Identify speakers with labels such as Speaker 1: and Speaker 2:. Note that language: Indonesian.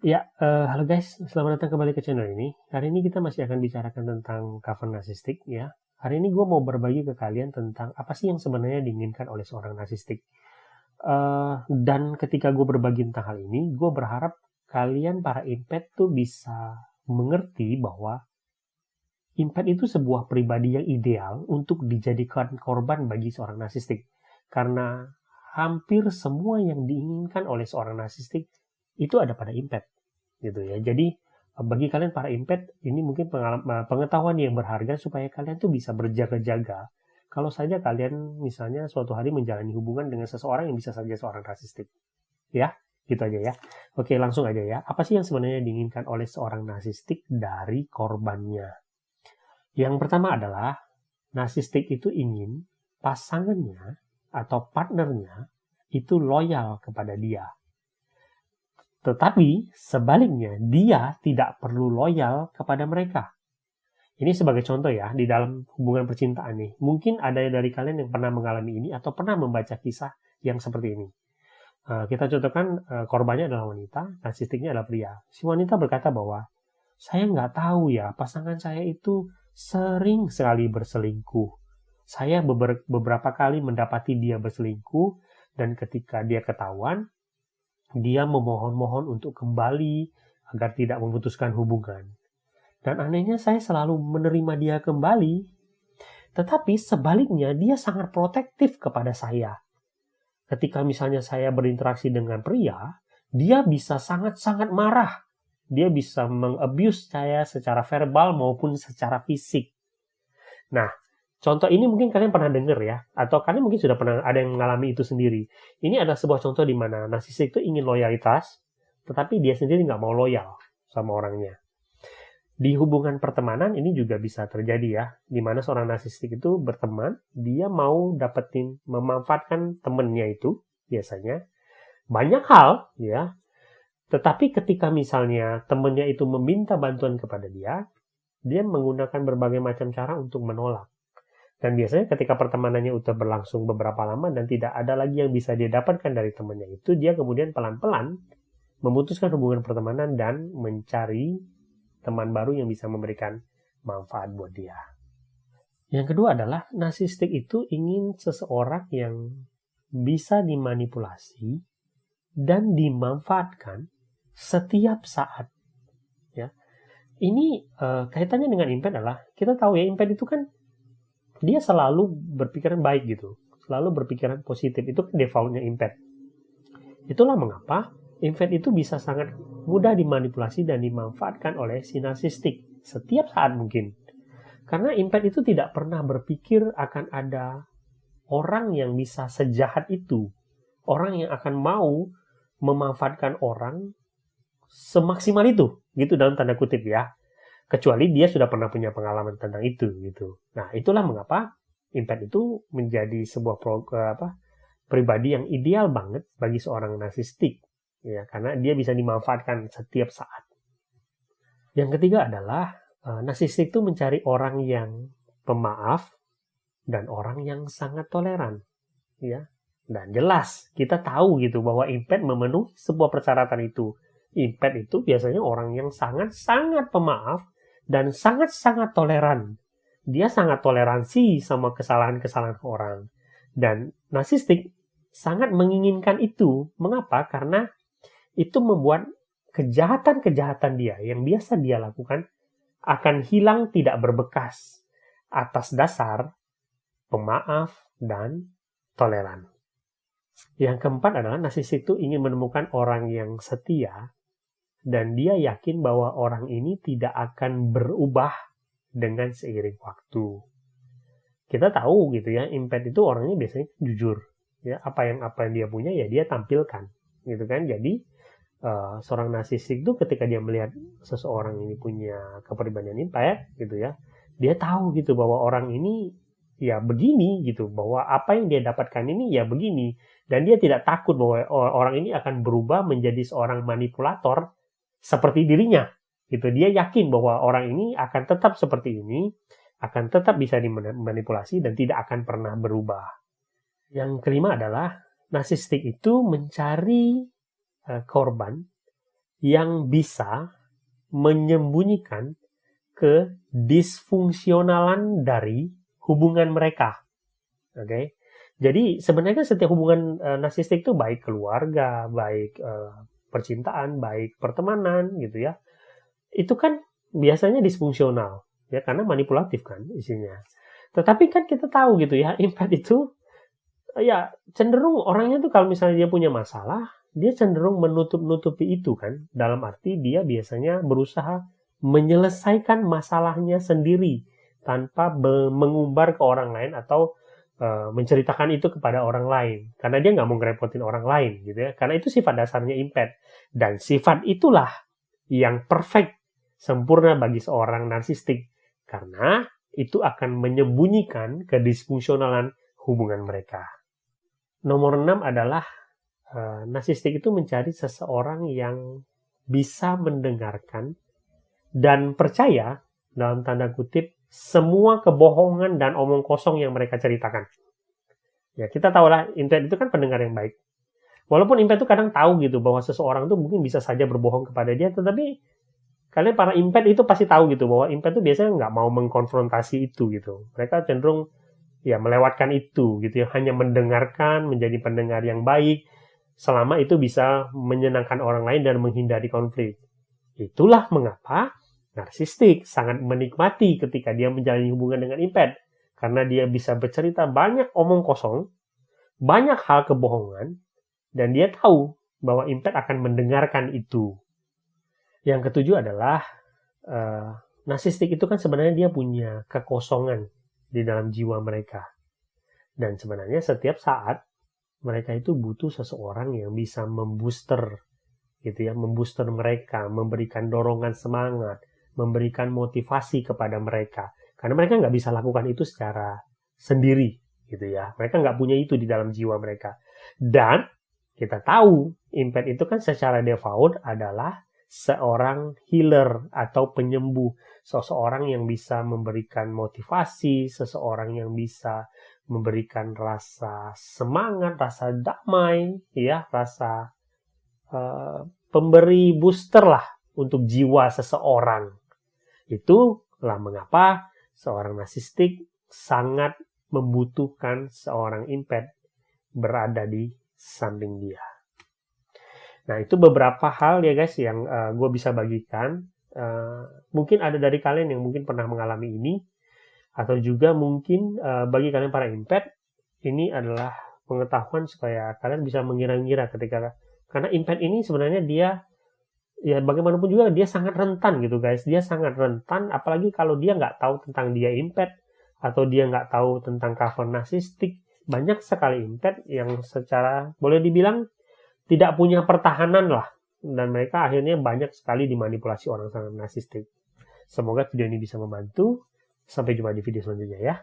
Speaker 1: Halo guys, selamat datang kembali ke channel ini. Hari ini kita masih akan bicarakan tentang cover narsistik ya. Hari ini gue mau berbagi ke kalian tentang apa sih yang sebenarnya diinginkan oleh seorang narsistik. Dan ketika gue berbagi tentang hal ini, gue berharap kalian para impact tuh bisa mengerti bahwa impact itu sebuah pribadi yang ideal untuk dijadikan korban bagi seorang narsistik. Karena hampir semua yang diinginkan oleh seorang narsistik itu ada pada impact gitu ya. Jadi bagi kalian para impact ini mungkin pengetahuan yang berharga supaya kalian tuh bisa berjaga-jaga kalau saja kalian misalnya suatu hari menjalani hubungan dengan seseorang yang bisa saja seorang narsistik. Ya, gitu aja ya. Oke, langsung aja ya. Apa sih yang sebenarnya diinginkan oleh seorang narsistik dari korbannya? Yang pertama adalah narsistik itu ingin pasangannya atau partnernya itu loyal kepada dia. Tetapi sebaliknya, dia tidak perlu loyal kepada mereka. Ini sebagai contoh ya, di dalam hubungan percintaan nih. Mungkin ada dari kalian yang pernah mengalami ini atau pernah membaca kisah yang seperti ini. Kita contohkan korbannya adalah wanita, narsistiknya adalah pria. Si wanita berkata bahwa, saya nggak tahu ya, pasangan saya itu sering sekali berselingkuh. Saya beberapa kali mendapati dia berselingkuh, dan ketika dia ketahuan, dia memohon-mohon untuk kembali agar tidak memutuskan hubungan. Dan anehnya saya selalu menerima dia kembali. Tetapi sebaliknya dia sangat protektif kepada saya. Ketika misalnya saya berinteraksi dengan pria, dia bisa sangat-sangat marah. Dia bisa mengabuse saya secara verbal maupun secara fisik. Nah, contoh ini mungkin kalian pernah dengar ya, atau kalian mungkin sudah pernah ada yang mengalami itu sendiri. Ini adalah sebuah contoh di mana narsistik itu ingin loyalitas, tetapi dia sendiri nggak mau loyal sama orangnya. Di hubungan pertemanan ini juga bisa terjadi ya, di mana seorang narsistik itu berteman, dia mau memanfaatkan temennya itu, biasanya, banyak hal ya, tetapi ketika misalnya temennya itu meminta bantuan kepada dia menggunakan berbagai macam cara untuk menolak. Dan biasanya ketika pertemanannya udah berlangsung beberapa lama dan tidak ada lagi yang bisa dia dapatkan dari temannya itu, dia kemudian pelan-pelan memutuskan hubungan pertemanan dan mencari teman baru yang bisa memberikan manfaat buat dia. Yang kedua adalah narsistik itu ingin seseorang yang bisa dimanipulasi dan dimanfaatkan setiap saat. Ya, ini kaitannya dengan impact adalah kita tahu ya impact itu kan dia selalu berpikiran baik gitu, selalu berpikiran positif. Itu kan defaultnya impact. Itulah mengapa impact itu bisa sangat mudah dimanipulasi dan dimanfaatkan oleh si narsistik setiap saat mungkin. Karena impact itu tidak pernah berpikir akan ada orang yang bisa sejahat itu, orang yang akan mau memanfaatkan orang semaksimal itu, gitu dalam tanda kutip ya. Kecuali dia sudah pernah punya pengalaman tentang itu gitu. Nah, itulah mengapa impact itu menjadi sebuah pribadi yang ideal banget bagi seorang narsistik ya, karena dia bisa dimanfaatkan setiap saat. Yang ketiga adalah narsistik itu mencari orang yang pemaaf dan orang yang sangat toleran ya. Dan jelas kita tahu gitu bahwa impact memenuhi sebuah persyaratan itu. Impact itu biasanya orang yang sangat-sangat pemaaf dan sangat-sangat toleran. Dia sangat toleransi sama kesalahan-kesalahan orang. Dan narsistik sangat menginginkan itu. Mengapa? Karena itu membuat kejahatan-kejahatan dia yang biasa dia lakukan akan hilang tidak berbekas atas dasar pemaaf dan toleran. Yang keempat adalah narsistik itu ingin menemukan orang yang setia dan dia yakin bahwa orang ini tidak akan berubah dengan seiring waktu. Kita tahu gitu ya, impact itu orangnya biasanya jujur. Ya, apa yang dia punya ya dia tampilkan, gitu kan. Jadi seorang narsistik itu ketika dia melihat seseorang ini punya kepribadian impact gitu ya, dia tahu gitu bahwa orang ini ya begini gitu, bahwa apa yang dia dapatkan ini ya begini, dan dia tidak takut bahwa orang ini akan berubah menjadi seorang manipulator seperti dirinya gitu. Dia yakin bahwa orang ini akan tetap seperti ini, akan tetap bisa dimanipulasi dan tidak akan pernah berubah. Yang kelima adalah narsistik itu mencari korban yang bisa menyembunyikan kedisfungsionalan dari hubungan mereka. Oke. Jadi sebenarnya setiap hubungan narsistik itu baik keluarga, baik percintaan, baik pertemanan gitu ya. Itu kan biasanya disfungsional ya karena manipulatif kan isinya. Tetapi kan kita tahu gitu ya, impact itu ya cenderung orangnya tuh kalau misalnya dia punya masalah, dia cenderung menutup-nutupi itu kan. Dalam arti dia biasanya berusaha menyelesaikan masalahnya sendiri tanpa mengumbar ke orang lain atau menceritakan itu kepada orang lain. Karena dia nggak mau ngerepotin orang lain gitu ya. Karena itu sifat dasarnya impact. Dan sifat itulah yang perfect, sempurna bagi seorang narsistik. Karena itu akan menyembunyikan kedisfungsionalan hubungan mereka. Nomor 6 adalah narsistik itu mencari seseorang yang bisa mendengarkan dan percaya, dalam tanda kutip, semua kebohongan dan omong kosong yang mereka ceritakan. Ya, kita tahu lah, impact itu kan pendengar yang baik. Walaupun impact itu kadang tahu gitu, bahwa seseorang itu mungkin bisa saja berbohong kepada dia, tetapi kalian para impact itu pasti tahu gitu, bahwa impact itu biasanya nggak mau mengkonfrontasi itu gitu. Mereka cenderung ya melewatkan itu gitu ya, hanya mendengarkan, menjadi pendengar yang baik, selama itu bisa menyenangkan orang lain dan menghindari konflik. Itulah mengapa narsistik sangat menikmati ketika dia menjalani hubungan dengan impact. Karena dia bisa bercerita banyak omong kosong, banyak hal kebohongan, dan dia tahu bahwa impact akan mendengarkan itu. Yang ketujuh adalah, narsistik itu kan sebenarnya dia punya kekosongan di dalam jiwa mereka. Dan sebenarnya setiap saat, mereka itu butuh seseorang yang bisa membooster gitu ya, membooster mereka, memberikan dorongan semangat, memberikan motivasi kepada mereka. Karena mereka nggak bisa lakukan itu secara sendiri, gitu ya. Mereka nggak punya itu di dalam jiwa mereka. Dan kita tahu, impact itu kan secara default adalah seorang healer atau penyembuh. Seseorang yang bisa memberikan motivasi, seseorang yang bisa memberikan rasa semangat, rasa damai, ya, rasa pemberi booster lah untuk jiwa seseorang. Itulah mengapa seorang narsistik sangat membutuhkan seorang impact berada di samping dia. Nah, itu beberapa hal ya guys yang gue bisa bagikan. Mungkin ada dari kalian yang mungkin pernah mengalami ini, atau juga mungkin bagi kalian para impact, ini adalah pengetahuan supaya kalian bisa mengira-ngira ketika, karena impact ini sebenarnya dia, ya bagaimanapun juga dia sangat rentan gitu guys. Dia sangat rentan, apalagi kalau dia nggak tahu tentang dia impact, atau dia nggak tahu tentang cover narsistik. Banyak sekali impact yang secara boleh dibilang tidak punya pertahanan lah. Dan mereka akhirnya banyak sekali dimanipulasi orang sangat narsistik. Semoga video ini bisa membantu. Sampai jumpa di video selanjutnya ya.